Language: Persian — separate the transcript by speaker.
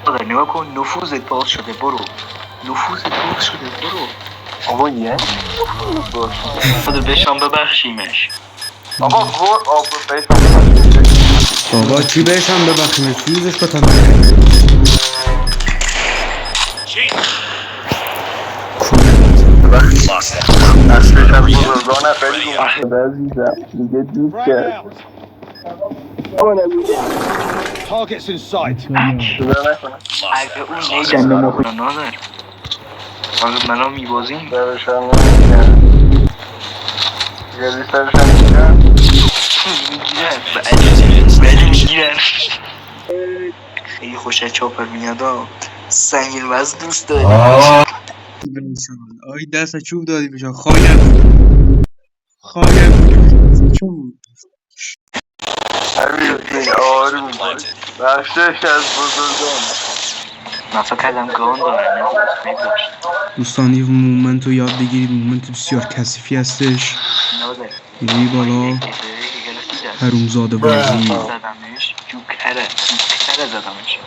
Speaker 1: برادر نگاه کن، نفوذت باز شده، برو. نفوذت باز شده، برو.
Speaker 2: آقا یه
Speaker 1: برادر بشان ببخشیمش.
Speaker 2: آقا گور آب بیشتر
Speaker 3: بابا چی بهشم ببخشیم فیوزش بتن
Speaker 2: اصلش از بزرگان خیلی اومده عزیزم میگه دوست کرد
Speaker 4: Targets in sight.
Speaker 2: شده نکنه
Speaker 1: اگه اون نیدن نمخونه نادر اگه منو میبازیم
Speaker 2: سرشم نمیگه گلی سرشم میگه
Speaker 1: میگیرن ولی میگیرن. خیلی خوشه چاپر میاد ها. سنگین وزن دوست داری.
Speaker 3: آی دست چوب دادی بشن خواهیم چوب
Speaker 2: حبیبی آروم باش رفتش از بزرگان
Speaker 1: نفت کلم گان دارن میداشت
Speaker 3: دوستان یه مومنت رو یاد بگیرید مومنت بسیار کثیفی هستش
Speaker 1: نادر
Speaker 3: میری بالا حرومزاده بازی
Speaker 1: زدمش جوکره زدمش.